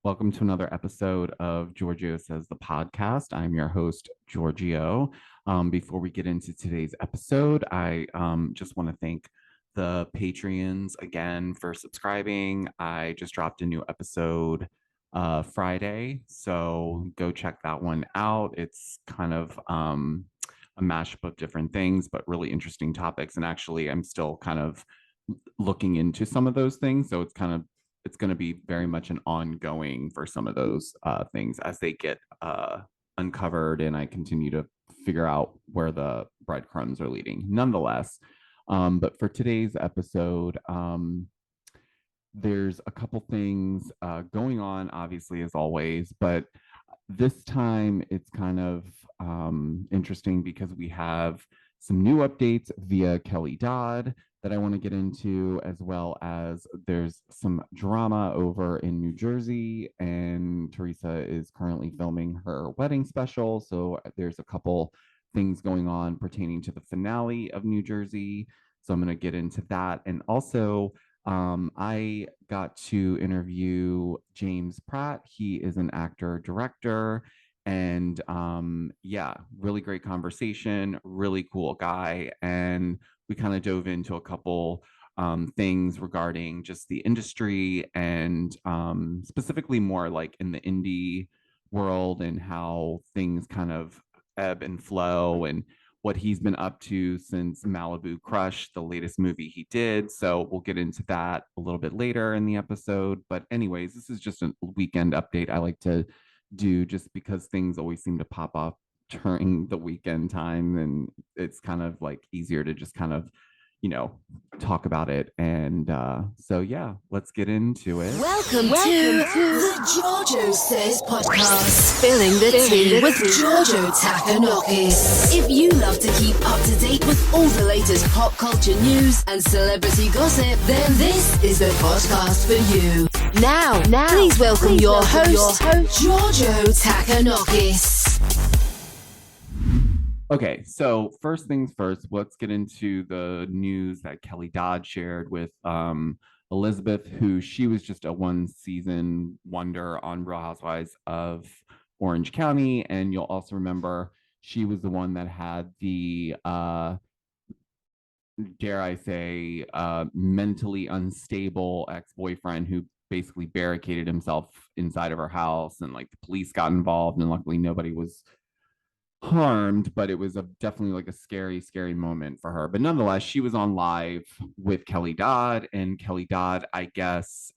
Welcome to another episode of Giorgio Says the Podcast. I'm your host, Giorgio. Before we get into today's episode, I just want to thank the Patreons again for subscribing. I just dropped a new episode Friday, so go check that one out. It's kind of a mashup of different things, but really interesting topics. And actually, I'm still kind of looking into some of those things. So it's going to be very much an ongoing for some of those things as they get uncovered and I continue to figure out where the breadcrumbs are leading. Nonetheless, but for today's episode, there's a couple things going on, obviously, as always, but this time it's kind of interesting because we have some new updates via Kelly Dodd that I want to get into, as well as there's some drama over in New Jersey, and Teresa is currently filming her wedding special. So there's a couple things going on pertaining to the finale of New Jersey. So I'm going to get into that. And also, I got to interview James Pratt. He is an actor director. And yeah, really great conversation, really cool guy. And we kind of dove into a couple things regarding just the industry and specifically more like in the indie world and how things kind of ebb and flow and what he's been up to since Malibu Crush, the latest movie he did. So we'll get into that a little bit later in the episode. But anyways, this is just a weekend update I like to do just because things always seem to pop up during the weekend time and it's kind of like easier to just kind of talk about it. And so yeah, let's get into it. Welcome to the Giorgio Says Podcast, spilling the tea with Giorgio Takanokis. If you love to keep up to date with all the latest pop culture news and celebrity gossip, then this is the podcast for you. Now, please welcome your host, Giorgio Takanokis. Okay, so first things first, let's get into the news that Kelly Dodd shared with Elizabeth, who she was just a one-season wonder on Real Housewives of Orange County. And you'll also remember she was the one that had the, dare I say, mentally unstable ex-boyfriend who basically barricaded himself inside of her house and like the police got involved and luckily nobody was harmed, but it was definitely like a scary moment for her. But nonetheless, she was on live with Kelly Dodd, and Kelly Dodd, I guess,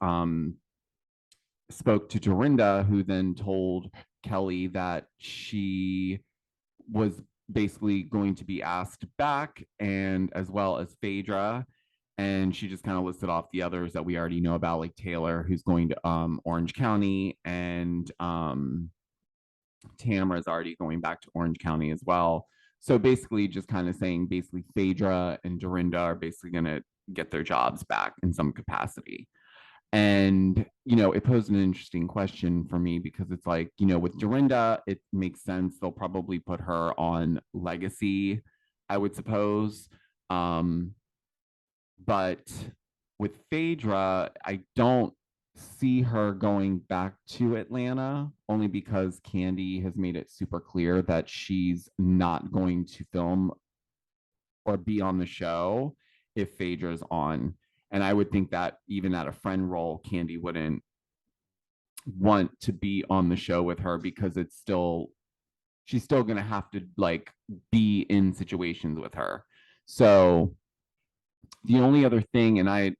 spoke to Dorinda, who then told Kelly that she was basically going to be asked back, and as well as Phaedra. And she just kind of listed off the others that we already know about, like Taylor, who's going to Orange County, and Tamara is already going back to Orange County as well. So basically just kind of saying basically Phaedra and Dorinda are basically going to get their jobs back in some capacity. And, it posed an interesting question for me because it's like, with Dorinda, it makes sense. They'll probably put her on Legacy, I would suppose. But with Phaedra, I don't see her going back to Atlanta only because Candy has made it super clear that she's not going to film or be on the show if Phaedra's on. And I would think that even at a friend role, Candy wouldn't want to be on the show with her because she's still going to have to like be in situations with her. So the only other thing, and I,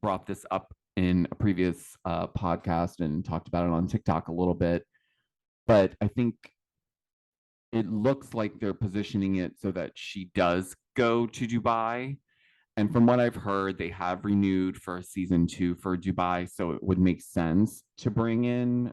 brought this up in a previous podcast and talked about it on TikTok a little bit, but I think it looks like they're positioning it so that she does go to Dubai. And from what I've heard, they have renewed for season 2 for Dubai. So it would make sense to bring in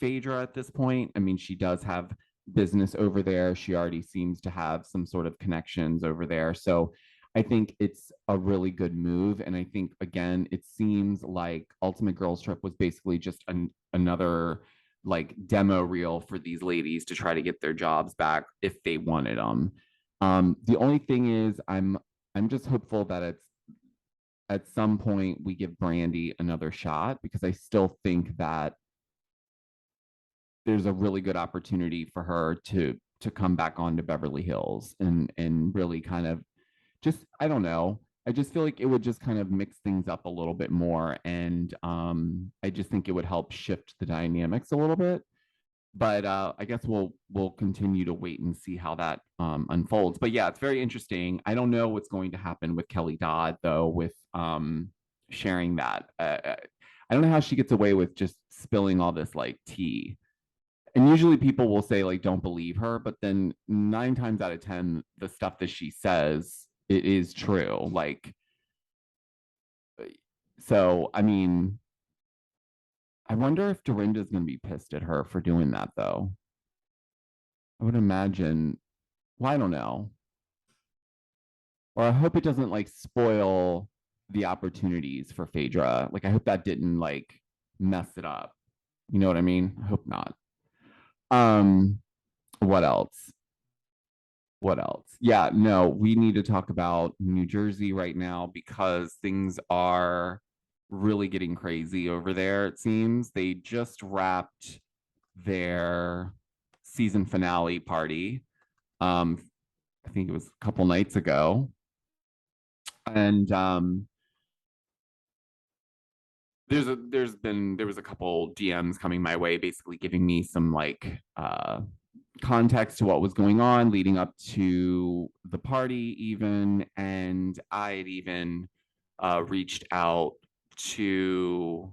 Phaedra at this point. I mean, she does have business over there. She already seems to have some sort of connections over there. So I think it's a really good move. And I think, again, it seems like Ultimate Girls Trip was basically just another like demo reel for these ladies to try to get their jobs back if they wanted them. The only thing is I'm just hopeful that at some point we give Brandy another shot, because I still think that there's a really good opportunity for her to come back onto Beverly Hills and really kind of just, I don't know. I just feel like it would just kind of mix things up a little bit more. And I just think it would help shift the dynamics a little bit. But I guess we'll continue to wait and see how that unfolds. But yeah, it's very interesting. I don't know what's going to happen with Kelly Dodd though, with sharing that. I don't know how she gets away with just spilling all this like tea. And usually people will say like don't believe her, but then 9 times out of 10, the stuff that she says, it is true. Like, so I mean, I wonder if Dorinda's going to be pissed at her for doing that, though. I would imagine. Well, I don't know. Or I hope it doesn't like spoil the opportunities for Phaedra. Like, I hope that didn't like mess it up. You know what I mean? I hope not. What else? What else? Yeah, no, we need to talk about New Jersey right now because things are really getting crazy over there, it seems. They just wrapped their season finale party. I think it was a couple nights ago. And there was a couple DMs coming my way, basically giving me some like context to what was going on leading up to the party even. And I had even reached out to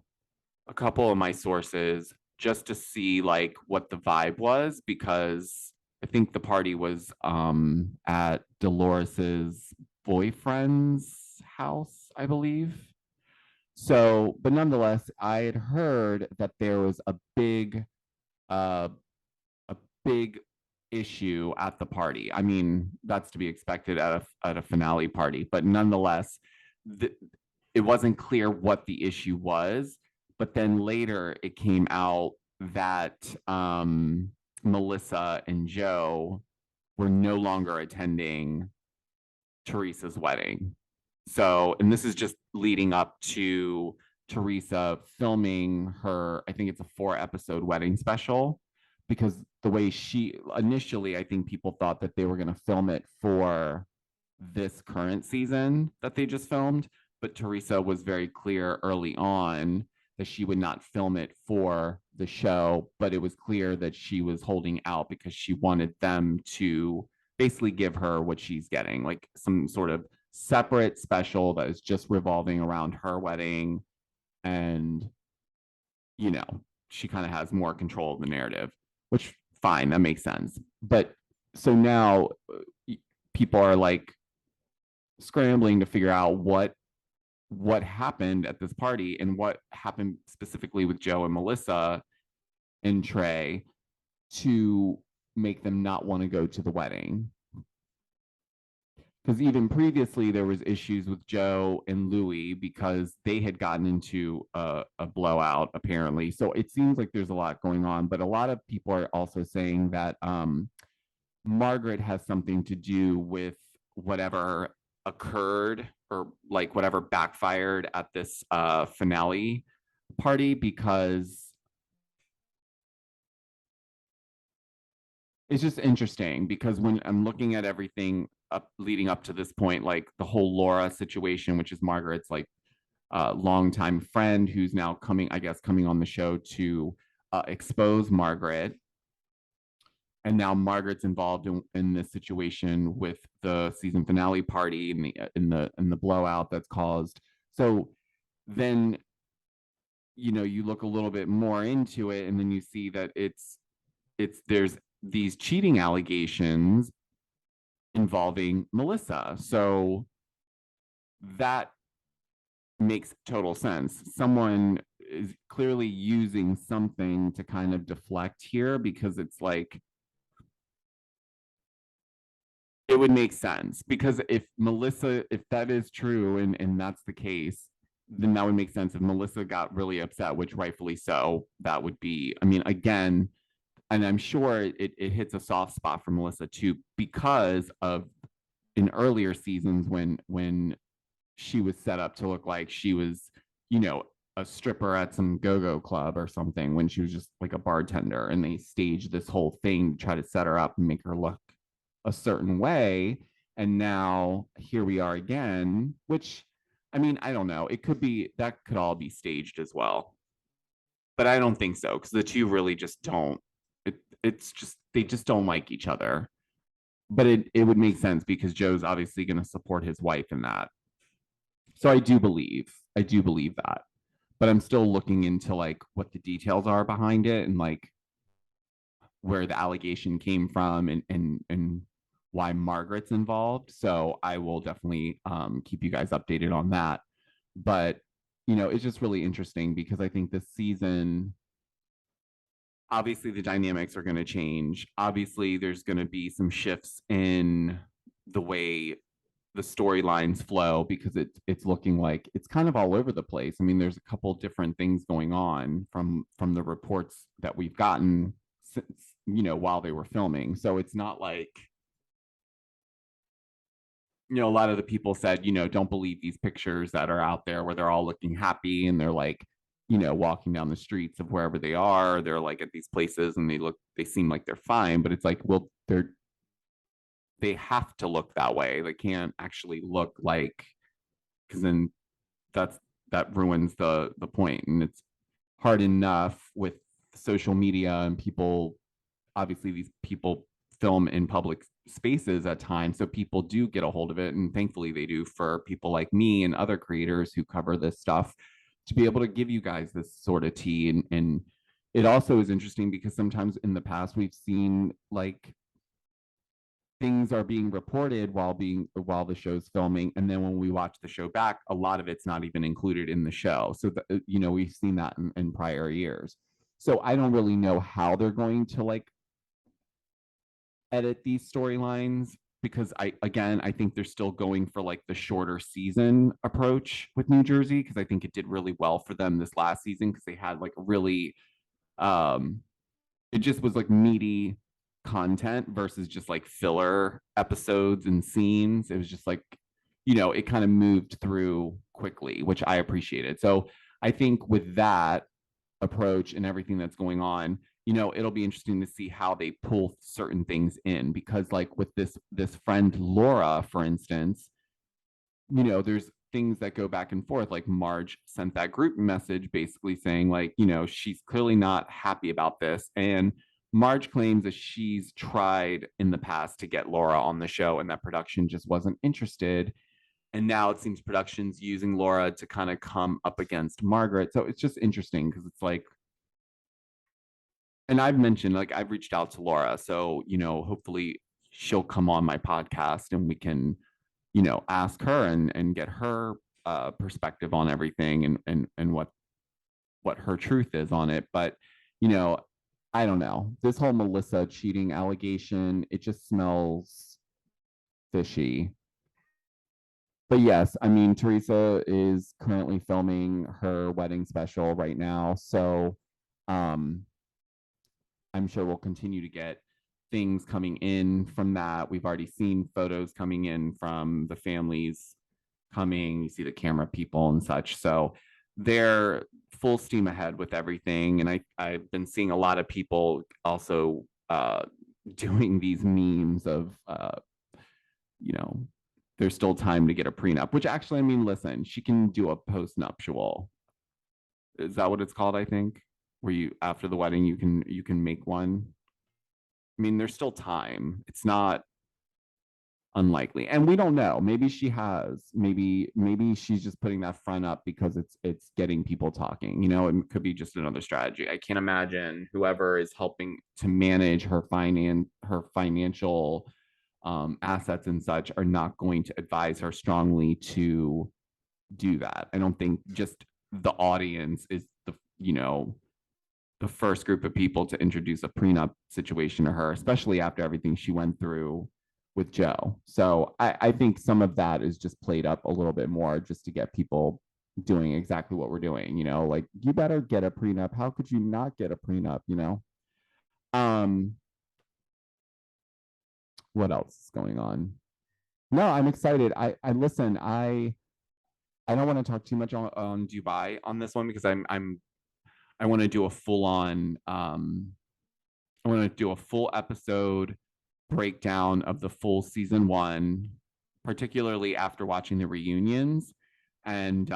a couple of my sources just to see like what the vibe was, because I think the party was at Dolores's boyfriend's house, I believe. So, but nonetheless, I had heard that there was uh a big issue at the party. I mean, that's to be expected at a finale party, but nonetheless, it wasn't clear what the issue was. But then later it came out that Melissa and Joe were no longer attending Teresa's wedding. So, and this is just leading up to Teresa filming her, I think it's a 4 episode wedding special, because the way she initially, I think people thought that they were going to film it for this current season that they just filmed. But Teresa was very clear early on that she would not film it for the show, but it was clear that she was holding out because she wanted them to basically give her what she's getting, like some sort of separate special that is just revolving around her wedding. And, you know, she kind of has more control of the narrative, which fine, that makes sense. But so now people are like scrambling to figure out what happened at this party and what happened specifically with Joe and Melissa and Trey to make them not want to go to the wedding. Because even previously there was issues with Joe and Louis because they had gotten into a blowout apparently. So it seems like there's a lot going on, but a lot of people are also saying that Margaret has something to do with whatever occurred or like whatever backfired at this finale party, because it's just interesting because when I'm looking at everything up leading up to this point, like the whole Laura situation, which is Margaret's like longtime friend who's now coming on the show to expose Margaret. And now Margaret's involved in this situation with the season finale party and the blowout that's caused. So then, you know, you look a little bit more into it, and then you see that there's these cheating allegations involving Melissa. So that makes total sense. Someone is clearly using something to kind of deflect here, because it's like, it would make sense, because if that is true and that's the case, then that would make sense. If Melissa got really upset, which rightfully so, that would be, I mean, again, and I'm sure it hits a soft spot for Melissa too, because of in earlier seasons when she was set up to look like she was, you know, a stripper at some go-go club or something when she was just like a bartender, and they staged this whole thing to try to set her up and make her look a certain way. And now here we are again, which, I mean, I don't know, it could be, that could all be staged as well, but I don't think so, because the two really just don't, it's just, they just don't like each other. But it would make sense because Joe's obviously going to support his wife in that. So I do believe that. But I'm still looking into like what the details are behind it, and like where the allegation came from, and why Margaret's involved. So I will definitely keep you guys updated on that. But it's just really interesting because I think this season, obviously the dynamics are going to change. Obviously, there's going to be some shifts in the way the storylines flow, because it's looking like it's kind of all over the place. I mean, there's a couple different things going on from the reports that we've gotten since, while they were filming. So it's not like, a lot of the people said, don't believe these pictures that are out there where they're all looking happy and they're like, walking down the streets of wherever they are. They're like at these places and they seem like they're fine, but it's like, well, they have to look that way. They can't actually look like, because then that ruins the point. And it's hard enough with social media and people, obviously these people film in public spaces at times, so people do get a hold of it, and thankfully they do, for people like me and other creators who cover this stuff, to be able to give you guys this sort of tea. And it also is interesting because sometimes in the past we've seen like things are being reported while the show's filming, and then when we watch the show back, a lot of it's not even included in the show. So we've seen that in prior years. So I don't really know how they're going to like edit these storylines, because I think they're still going for like the shorter season approach with New Jersey, because I think it did really well for them this last season, because they had like a really it just was like meaty content versus just like filler episodes and scenes. It was just like, it kind of moved through quickly, which I appreciated. So I think with that approach and everything that's going on, it'll be interesting to see how they pull certain things in, because like with this friend Laura, for instance, there's things that go back and forth. Like Marge sent that group message basically saying like, she's clearly not happy about this. And Marge claims that she's tried in the past to get Laura on the show and that production just wasn't interested. And now it seems production's using Laura to kind of come up against Margaret. So it's just interesting because it's like, and I've mentioned, like, I've reached out to Laura. So, hopefully she'll come on my podcast and we can, ask her and get her perspective on everything, and what her truth is on it. But, I don't know. This whole Melissa cheating allegation, it just smells fishy. But yes, I mean, Teresa is currently filming her wedding special right now. So um, I'm sure we'll continue to get things coming in from that. We've already seen photos coming in from the families coming. You see the camera people and such. So they're full steam ahead with everything. And I've been seeing a lot of people also doing these memes of, there's still time to get a prenup, which actually, I mean, listen, she can do a post-nuptial. Is that what it's called? I think, where you, after the wedding, you can make one. I mean, there's still time. It's not unlikely, and we don't know. Maybe she has. Maybe she's just putting that front up because it's getting people talking. It could be just another strategy. I can't imagine whoever is helping to manage her financial assets and such are not going to advise her strongly to do that. I don't think just the audience is the first group of people to introduce a prenup situation to her, especially after everything she went through with Joe. So I think some of that is just played up a little bit more just to get people doing exactly what we're doing. Like, you better get a prenup. How could you not get a prenup? What else is going on? No, I'm excited. I listen, I don't want to talk too much on Dubai on this one because I want to do a full on I want to do a full episode breakdown of the full season one, particularly after watching the reunions, and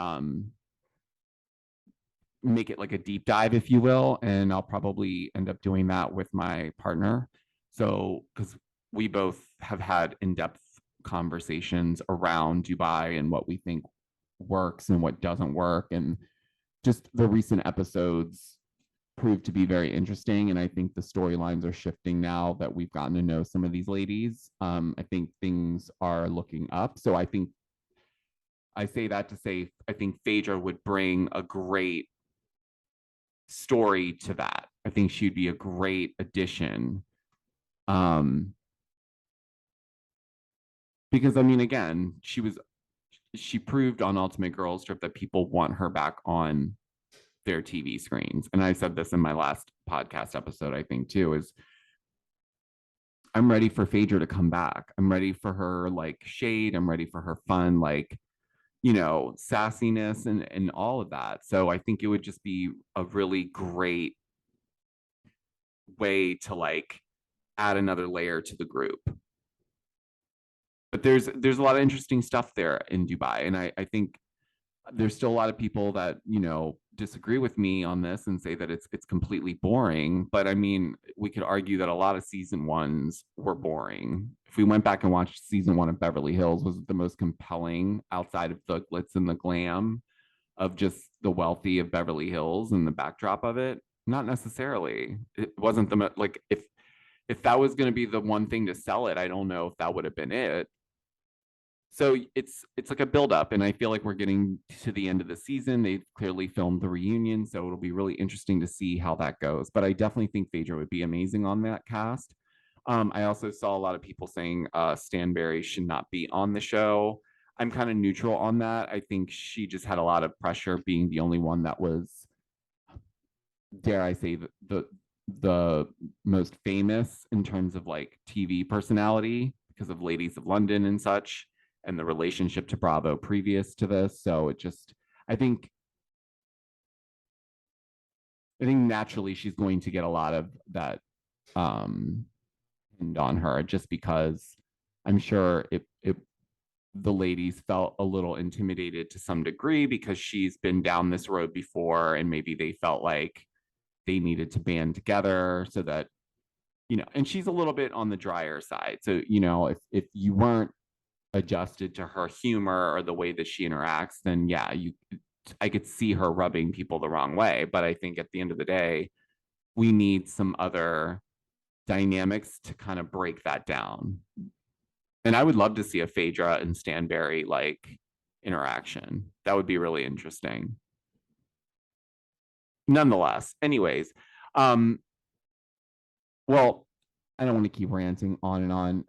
make it like a deep dive, if you will. And I'll probably end up doing that with my partner. So, because we both have had in depth conversations around Dubai and what we think works and what doesn't work. And just the recent episodes proved to be very interesting. And I think the storylines are shifting now that we've gotten to know some of these ladies. I think things are looking up. So I think I say that to say I think Phaedra would bring a great story to that. I think she'd be a great addition. Because I mean, again, she proved on Ultimate Girls Trip that people want her back on their TV screens. And I said this in my last podcast episode, I think too, is I'm ready for Phaedra to come back. I'm ready for her like shade. I'm ready for her fun, like, you know, sassiness and all of that. So I think it would just be a really great way to like add another layer to the group. But there's a lot of interesting stuff there in Dubai. And I think there's still a lot of people that, you know, disagree with me on this and say that it's completely boring. But I mean, we could argue that a lot of season ones were boring. If we went back and watched season one of Beverly Hills, was it the most compelling outside of the glitz and the glam of just the wealthy of Beverly Hills and the backdrop of it? Not necessarily. It wasn't like if that was going to be the one thing to sell it, I don't know if that would have been it. So it's like a buildup, and I feel like we're getting to the end of the season. They've clearly filmed the reunion, so it'll be really interesting to see how that goes. But I definitely think Phaedra would be amazing on that cast. I also saw a lot of people saying Stanberry should not be on the show. I'm kind of neutral on that. I think she just had a lot of pressure being the only one that was, dare I say, the most famous in terms of like TV personality because of Ladies of London and such, and the relationship to Bravo previous to this. So it just, I think naturally she's going to get a lot of that pinned on her just because I'm sure the ladies felt a little intimidated to some degree because she's been down this road before and maybe they felt like they needed to band together so that, you know, and she's a little bit on the drier side. So, you know, if you weren't adjusted to her humor or the way that she interacts, then yeah, I could see her rubbing people the wrong way. But I think at the end of the day, we need some other dynamics to kind of break that down. And I would love to see a Phaedra and Stanberry like interaction. That would be really interesting. Nonetheless, anyways, well, I don't want to keep ranting on and on,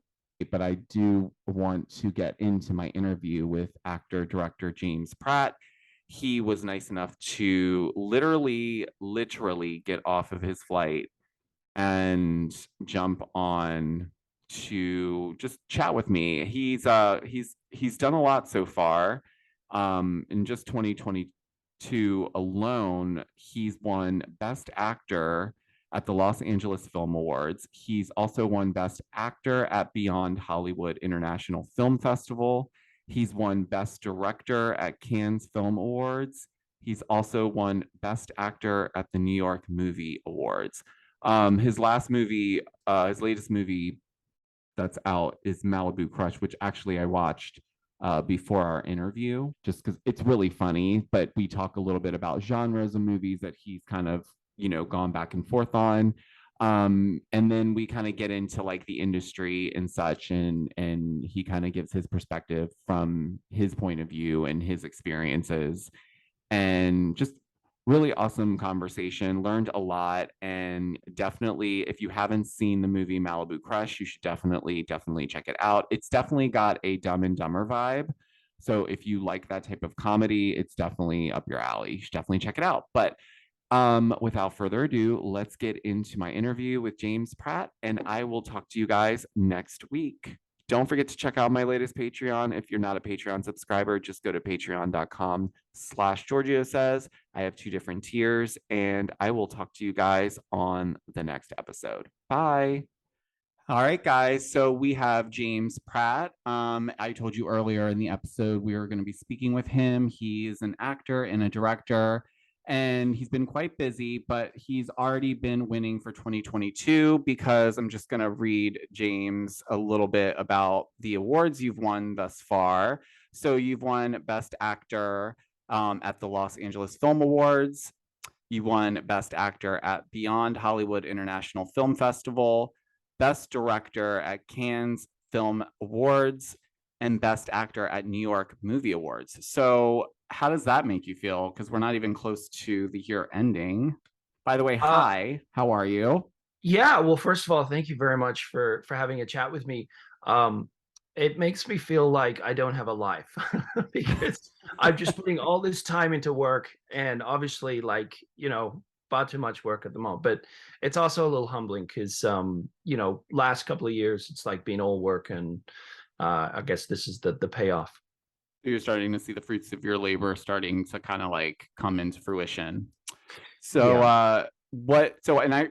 but I do want to get into my interview with actor director James Pratt. He was nice enough to literally get off of his flight and jump on to just chat with me. He's done a lot so far. In just 2022 alone, he's won Best Actor at the Los Angeles Film Awards. He's also won Best Actor at Beyond Hollywood International Film Festival. He's won Best Director at Cannes Film Awards. He's also won Best Actor at the New York Movie Awards. His latest movie that's out is Malibu Crush, which actually I watched before our interview, just because it's really funny. But we talk a little bit about genres of movies that he's kind of, you know, gone back and forth on. And then we kind of get into like the industry and such, and he kind of gives his perspective from his point of view and his experiences, and just really awesome conversation. Learned a lot, and definitely, if you haven't seen the movie Malibu Crush, you should definitely check it out. It's definitely got a Dumb and Dumber vibe. So if you like that type of comedy, it's definitely up your alley. You should definitely check it out. But without further ado, let's get into my interview with James Pratt, and I will talk to you guys next week. Don't forget to check out my latest Patreon. If you're not a Patreon subscriber, just go to patreon.com/Giorgio says. I have 2 different tiers, and I will talk to you guys on the next episode. Bye. All right, guys. So we have James Pratt. I told you earlier in the episode we were going to be speaking with him. He's an actor and a director, and he's been quite busy, but he's already been winning for 2022 because I'm just going to read James a little bit about the awards you've won thus far. So you've won Best Actor at the Los Angeles Film Awards. You won Best Actor at Beyond Hollywood International Film Festival, Best Director at Cannes Film Awards, and Best Actor at New York Movie Awards. So how does that make you feel? Because we're not even close to the year ending. By the way, hi, how are you? Yeah, well, first of all, thank you very much for having a chat with me. It makes me feel like I don't have a life because I'm just putting all this time into work, and obviously, like, far too much work at the moment. But it's also a little humbling because, last couple of years, it's like been all work, and I guess this is the payoff. You're starting to see the fruits of your labor starting to kind of like come into fruition. So, Yeah.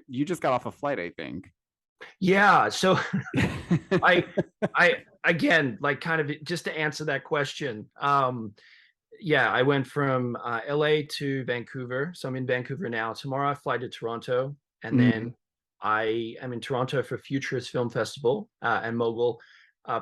You just got off a flight, I think. Yeah. So I again, like, kind of just to answer that question. Yeah, I went from LA to Vancouver. So I'm in Vancouver now. Tomorrow I fly to Toronto, and then I am in Toronto for Futurist Film Festival and Mogul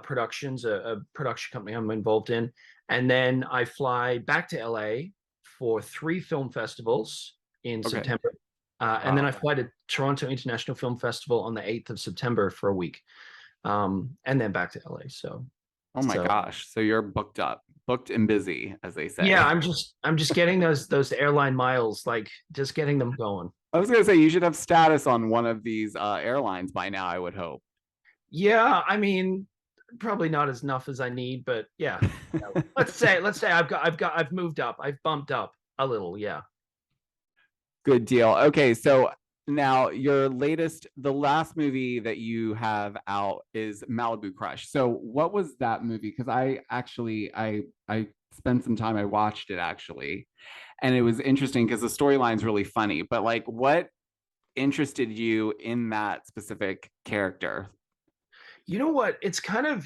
Productions, a production company I'm involved in. And then I fly back to LA for 3 film festivals in September. And then I fly to Toronto International Film Festival on the 8th of September for a week. And then back to LA. So oh my gosh. So you're booked up, booked and busy, as they say. Yeah, I'm just getting those airline miles, like just getting them going. I was gonna say you should have status on one of these airlines by now, I would hope. Yeah, I mean, probably not as enough as I need, but yeah. let's say I've moved up. I've bumped up a little, yeah. Good deal. Okay, so now the last movie that you have out is Malibu Crush. So what was that movie? Because I spent some time, I watched it actually, and it was interesting because the storyline's really funny. But like, what interested you in that specific character? You know what? It's kind of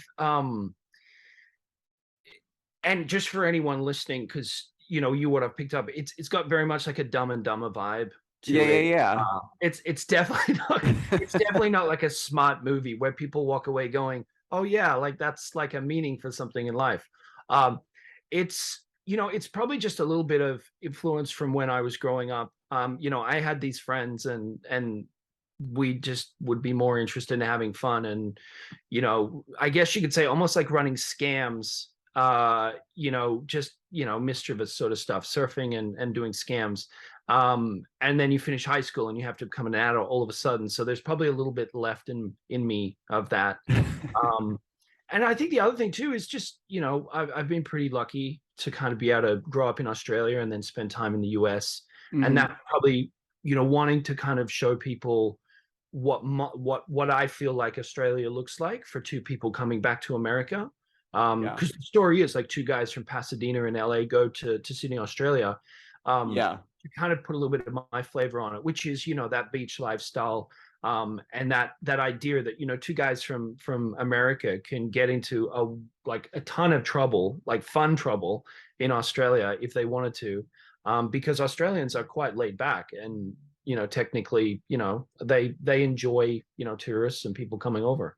and just for anyone listening, because you would have picked up, it's got very much like a Dumb and Dumber vibe to it. Yeah. It's definitely not like a smart movie where people walk away going, oh yeah, like that's like a meaning for something in life. It's it's probably just a little bit of influence from when I was growing up. I had these friends, and we just would be more interested in having fun, and I guess you could say almost like running scams, just mischievous sort of stuff, surfing and doing scams. And then you finish high school and you have to become an adult all of a sudden. So there's probably a little bit left in me of that. And I think the other thing too is just, I've been pretty lucky to kind of be able to grow up in Australia and then spend time in the US. And that probably, wanting to kind of show people what I feel like Australia looks like for 2 people coming back to America. Because the story is like 2 guys from Pasadena in LA go to Sydney, Australia. To kind of put a little bit of my flavor on it, which is, that beach lifestyle, and that idea that, 2 guys from America can get into a ton of trouble, like fun trouble in Australia if they wanted to, because Australians are quite laid back, and technically, they enjoy, tourists and people coming over.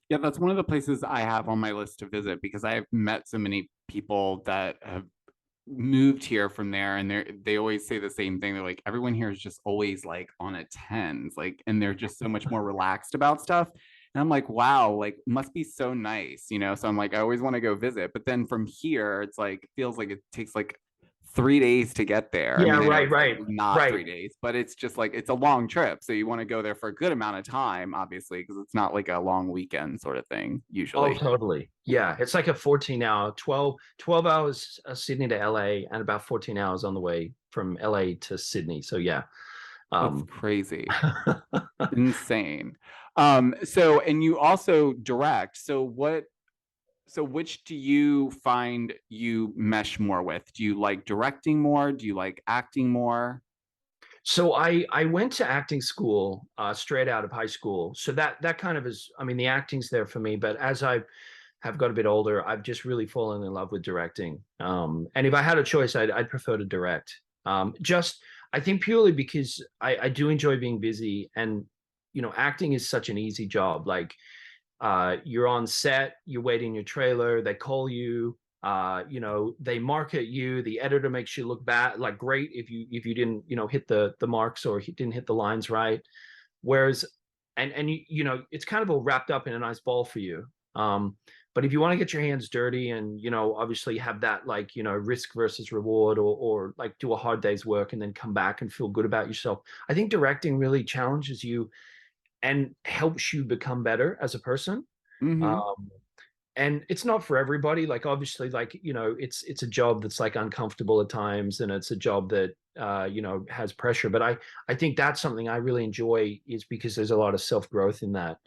Yeah, that's one of the places I have on my list to visit because I've met so many people that have moved here from there, and they always say the same thing. They're like, everyone here is just always like on a tens, like, and they're just so much more relaxed about stuff. And I'm like, wow, like must be so nice, So I'm like, I always want to go visit. But then from here, it's like feels like it takes like 3 days to get there. Yeah, I mean, right. Like not 3 days, but it's just like it's a long trip. So you want to go there for a good amount of time, obviously, because it's not like a long weekend sort of thing usually. Oh, totally. Yeah, it's like a 14-hour, 12 hours Sydney to LA, and about 14 hours on the way from LA to Sydney. So yeah. That's crazy. Insane. So, and you also direct. So which do you find you mesh more with? Do you like directing more? Do you like acting more? So I went to acting school straight out of high school. So that kind of is, I mean, the acting's there for me, but as I have got a bit older, I've just really fallen in love with directing. And if I had a choice, I'd prefer to direct. Just I think purely because I do enjoy being busy, and acting is such an easy job. Like you're on set, you're waiting your trailer, they call you, they market you, the editor makes you look bad, like great if you didn't, hit the marks or didn't hit the lines right. Whereas and it's kind of all wrapped up in a nice ball for you. But if you want to get your hands dirty and obviously have that like risk versus reward, or like do a hard day's work and then come back and feel good about yourself, I think directing really challenges you and helps you become better as a person. Mm-hmm. Um, and it's not for everybody. Like obviously, like it's a job that's like uncomfortable at times, and it's a job that has pressure. But I think that's something I really enjoy, is because there's a lot of self growth in that,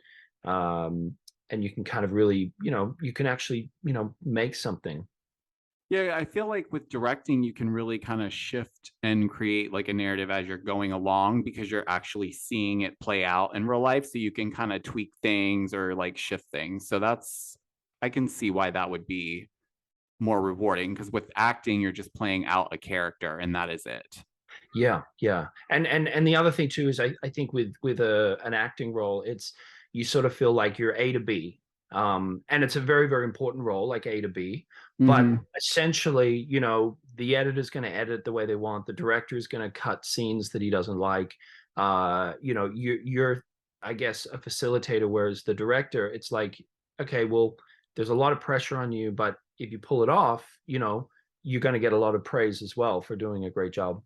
and you can kind of really you can actually make something. Yeah, I feel like with directing, you can really kind of shift and create like a narrative as you're going along because you're actually seeing it play out in real life. So you can kind of tweak things or like shift things. So I can see why that would be more rewarding because with acting, you're just playing out a character and that is it. Yeah, yeah. And the other thing too is I think with an acting role, it's you sort of feel like you're A to B. And it's a very, very important role, like A to B. But Mm-hmm. essentially, the editor's going to edit the way they want, the director is going to cut scenes that he doesn't like. You're I guess a facilitator, whereas the director, it's like, okay, well, there's a lot of pressure on you, but if you pull it off, you're going to get a lot of praise as well for doing a great job.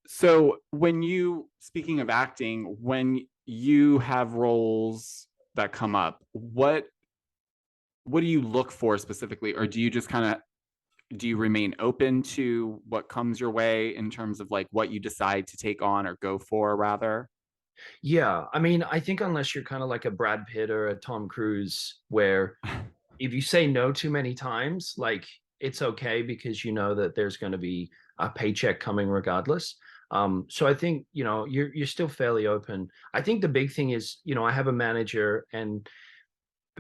So speaking of acting, when you have roles that come up, what do you look for specifically? Or do you just do you remain open to what comes your way in terms of like what you decide to take on or go for rather? Yeah, I mean, I think unless you're kind of like a Brad Pitt or a Tom Cruise, where if you say no too many times, like it's okay because you know that there's going to be a paycheck coming regardless. So I think you're still fairly open. I think the big thing is I have a manager, and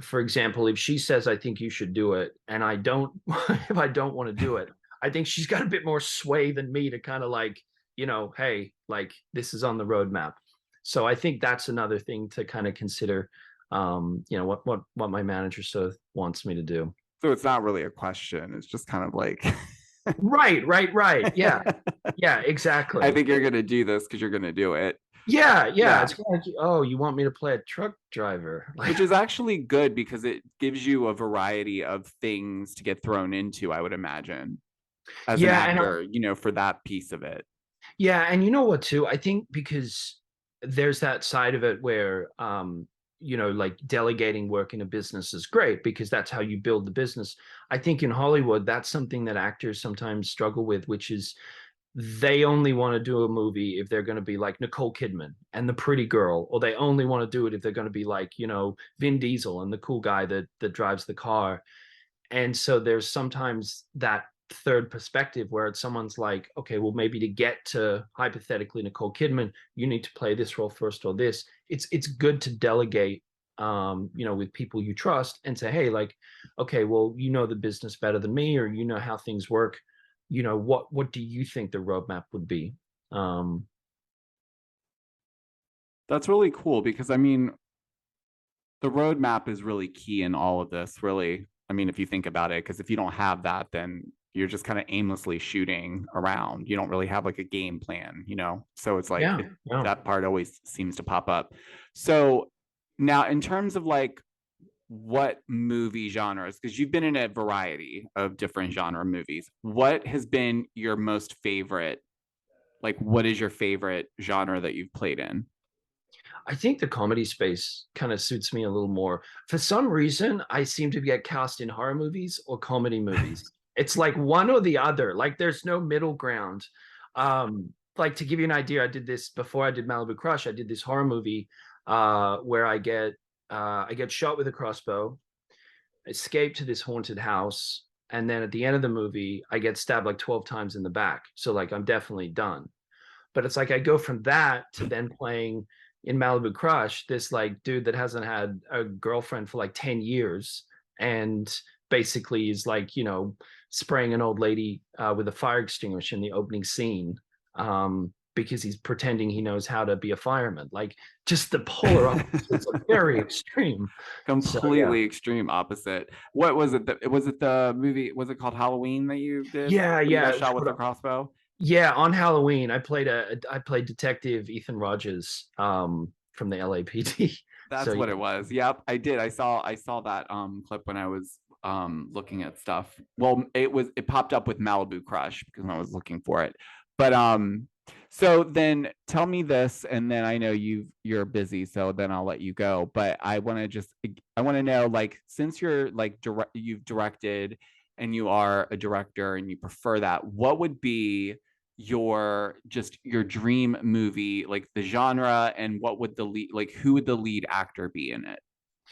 for example, if she says I think you should do it, and I don't, if I don't want to do it, I think she's got a bit more sway than me to kind of like hey, like this is on the roadmap. So I think that's another thing to kind of consider. What my manager sort of wants me to do. So it's not really a question. It's just kind of like Right. Yeah. Yeah, I exactly. think you're gonna do this because you're gonna do it. Yeah. Yeah. It's kind of like, oh, you want me to play a truck driver? Like, Which is actually good because it gives you a variety of things to get thrown into, I would imagine, as an yeah, and actor, for that piece of it. yeah, and you know what too? I think because there's that side of it where like delegating work in a business is great because that's how you build the business. I think in Hollywood, that's something that actors sometimes struggle with, which is they only want to do a movie if they're going to be like Nicole Kidman and the pretty girl, or they only want to do it if they're going to be like, Vin Diesel and the cool guy that drives the car. And so there's sometimes that third perspective where it's someone's like, okay, well, maybe to get to hypothetically Nicole Kidman, you need to play this role first or this. It's good to delegate, with people you trust and say, hey, like, okay, well, the business better than me, or how things work. What do you think the roadmap would be? Um, That's really cool because I mean, the roadmap is really key in all of this, really. I mean, if you think about it, because if you don't have that, then you're just kind of aimlessly shooting around. You don't really have like a game plan. So it's like yeah. that part always seems to pop up. So now, in terms of like what movie genres, because you've been in a variety of different genre movies, what has been your most favorite? Like, what is your favorite genre that you've played in? I think the comedy space kind of suits me a little more. For some reason, I seem to get cast in horror movies or comedy movies. It's like one or the other. Like there's no middle ground. like to give you an idea, I did this before I did Malibu Crush. I did this horror movie where I get shot with a crossbow, escape to this haunted house, and then at the end of the movie, I get stabbed like 12 times in the back. So like I'm definitely done. But it's like I go from that to then playing in Malibu Crush, this like dude that hasn't had a girlfriend for like 10 years and basically is like, spraying an old lady with a fire extinguisher in the opening scene because he's pretending he knows how to be a fireman. Like just the polar opposites are very extreme. Completely extreme opposite. What was it? Was it the movie? Was it called Halloween that you did? Yeah, When you got yeah. shot with a crossbow? Yeah, on Halloween, I played Detective Ethan Rogers from the LAPD. That's So what it was. Yep, I did. I saw that clip when I was looking at stuff. Well, it popped up with Malibu Crush because I was looking for it. But so then tell me this, and then I know you're busy, so then I'll let you go. But I want to know, like, since you're like you've directed and you are a director and you prefer that, what would be your dream movie, like the genre, and what would the lead, like who would the lead actor be in it?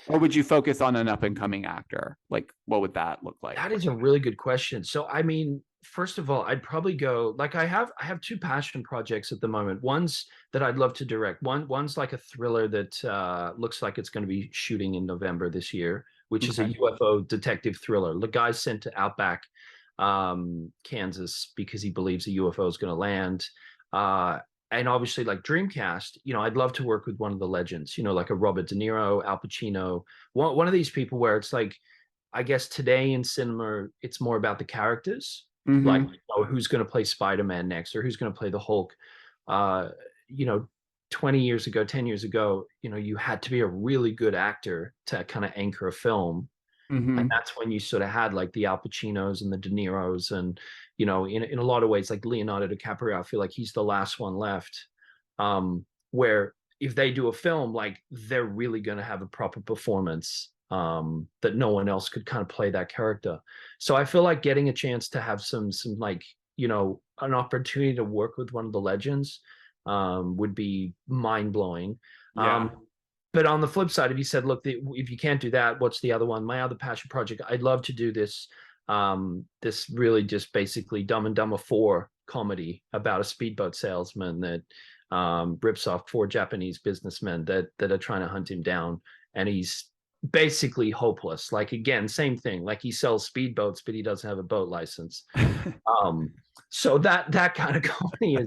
Or would you focus on an up and coming actor? Like what would that look like? that is a really good question. So I mean, first of all, I'd probably go like I have two passion projects at the moment. One's that I'd love to direct. One's like a thriller that looks like it's going to be shooting in November this year, which is a Okay. UFO detective thriller. The guy's sent to Outback, Kansas, because he believes a UFO is going to land. And obviously, like Dreamcast, I'd love to work with one of the legends, like a Robert De Niro, Al Pacino, one of these people where it's like, I guess today in cinema, it's more about the characters, like Mm-hmm. who's going to play Spider-Man next, or who's going to play the Hulk. Uh, you know, 20 years ago, 10 years ago, you had to be a really good actor to kind of anchor a film. And Mm-hmm. that's when you sort of had like the Al Pacinos and the De Niros, and in a lot of ways, like Leonardo DiCaprio, I feel like he's the last one left. Where if they do a film, like they're really going to have a proper performance that no one else could kind of play that character. So I feel like getting a chance to have some like an opportunity to work with one of the legends would be mind blowing. Yeah. But on the flip side, if you said, look, if you can't do that, what's the other one? My other passion project, I'd love to do this really just basically Dumb and Dumber 4 comedy about a speedboat salesman that rips off 4 Japanese businessmen that are trying to hunt him down, and he's basically hopeless. Like again, same thing. Like he sells speedboats, but he doesn't have a boat license. So that kind of comedy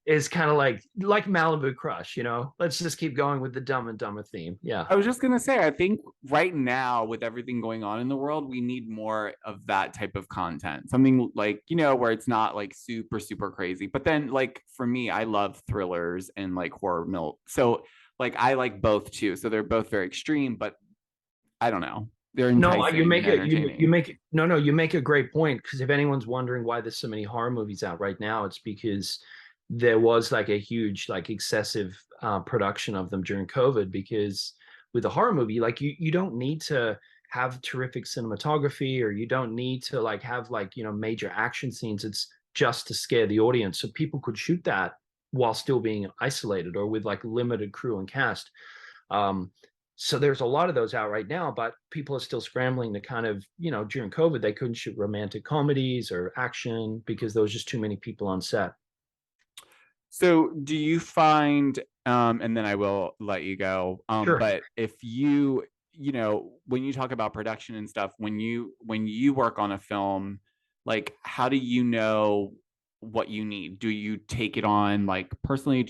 is kind of like Malibu Crush. Let's just keep going with the Dumb and Dumber theme. Yeah. I was just gonna say, I think right now with everything going on in the world, we need more of that type of content. Something like, where it's not like super, super crazy. But then like for me, I love thrillers and like horror mill. So like I like both too. So they're both very extreme, but I don't know. They're No, you enticing make and it. You entertaining. make it. No, you make a great point, because if anyone's wondering why there's so many horror movies out right now, it's because there was like a huge, like excessive production of them during COVID. Because with a horror movie, like you don't need to have terrific cinematography, or you don't need to like have like major action scenes. It's just to scare the audience, so people could shoot that while still being isolated or with like limited crew and cast. Um, so there's a lot of those out right now, but people are still scrambling to kind of, during COVID, they couldn't shoot romantic comedies or action because there was just too many people on set. So do you find, and then I will let you go, Sure. but if when you talk about production and stuff, when you work on a film, like how do you know what you need? Do you take it on like personally?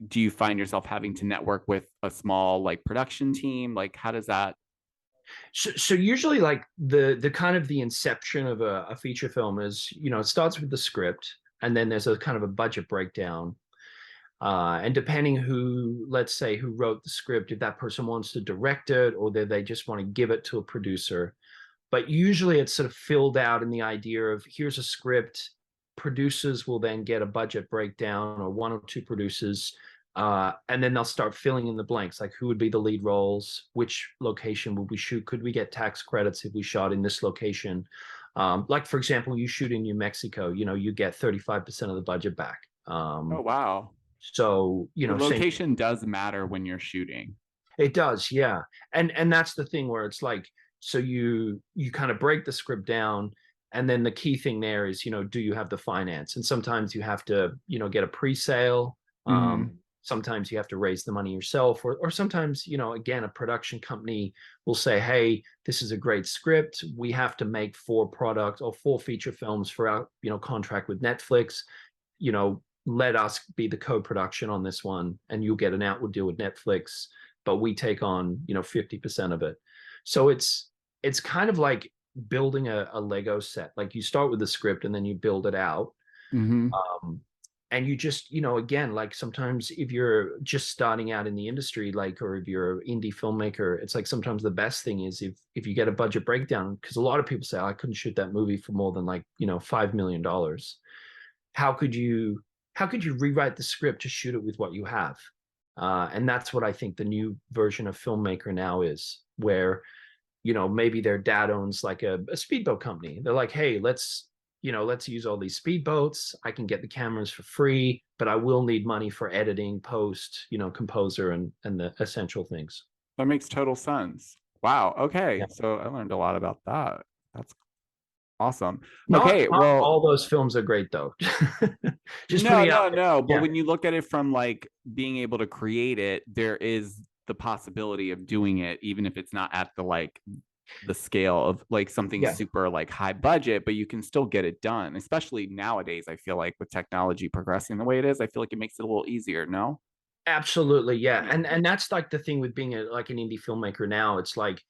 Do you find yourself having to network with a small like production team? Like how does that? So usually like the kind of the inception of a feature film is, it starts with the script, and then there's a kind of a budget breakdown. And depending let's say, who wrote the script, if that person wants to direct it or they just want to give it to a producer. But usually it's sort of filled out in the idea of, here's a script. Producers will then get a budget breakdown, or one or two producers, and then they'll start filling in the blanks, like who would be the lead roles, which location would we shoot, could we get tax credits if we shot in this location. Like for example, you shoot in New Mexico, you get 35% of the budget back. Oh, wow. So, The same. location does matter when you're shooting. It does, yeah. And that's the thing where it's like, so you kind of break the script down, and then the key thing there is, do you have the finance? And sometimes you have to, get a pre-sale. Sometimes you have to raise the money yourself, or sometimes, again, a production company will say, hey, this is a great script. We have to make 4 product or 4 feature films for our, contract with Netflix. Let us be the co-production on this one, and you'll get an outward deal with Netflix, but we take on 50% of it. So it's kind of like building a Lego set. Like you start with the script and then you build it out. And you just, again, like sometimes if you're just starting out in the industry, like, or if you're an indie filmmaker, it's like sometimes the best thing is if you get a budget breakdown, because a lot of people say, I couldn't shoot that movie for more than like, $5 million. How could you rewrite the script to shoot it with what you have? And that's what I think the new version of filmmaker now is, where, maybe their dad owns like a speedboat company. They're like, hey, let's use all these speedboats. I can get the cameras for free, but I will need money for editing, post, composer, and the essential things. That makes total sense. Wow. Okay. Yeah. So I learned a lot about that. That's awesome. Not, Okay. not Well, all those films are great though. Just no, putting it no, out there. no. But Yeah. when you look at it from like being able to create it, there is the possibility of doing it, even if it's not at the scale of like something Yeah. super like high budget, but you can still get it done. Especially nowadays, I feel like with technology progressing the way it is, I feel like it makes it a little easier. No? Absolutely, yeah. And that's like the thing with being like an indie filmmaker now. It's like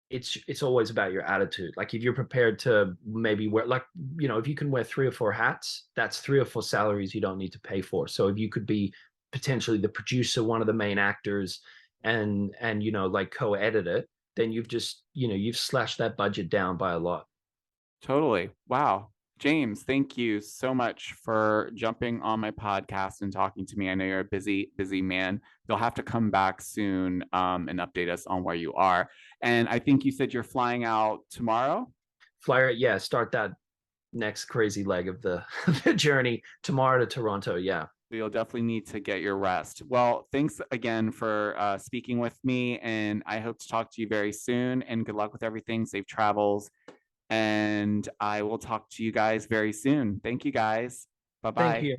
it's always about your attitude. Like if you're prepared to maybe wear, like, if you can wear 3 or 4 hats, that's 3 or 4 salaries you don't need to pay for. So if you could be potentially the producer, one of the main actors, and like co-edit it, then you've just, you've slashed that budget down by a lot. Totally. Wow. James, thank you so much for jumping on my podcast and talking to me. I know you're a busy, busy man. You'll have to come back soon and update us on where you are. And I think you said you're flying out tomorrow. Flyer, yeah, start that next crazy leg of the, the journey tomorrow to Toronto. Yeah. You'll definitely need to get your rest. Well, thanks again for speaking with me. And I hope to talk to you very soon. And good luck with everything. Safe travels. And I will talk to you guys very soon. Thank you guys. Bye-bye. Thank you.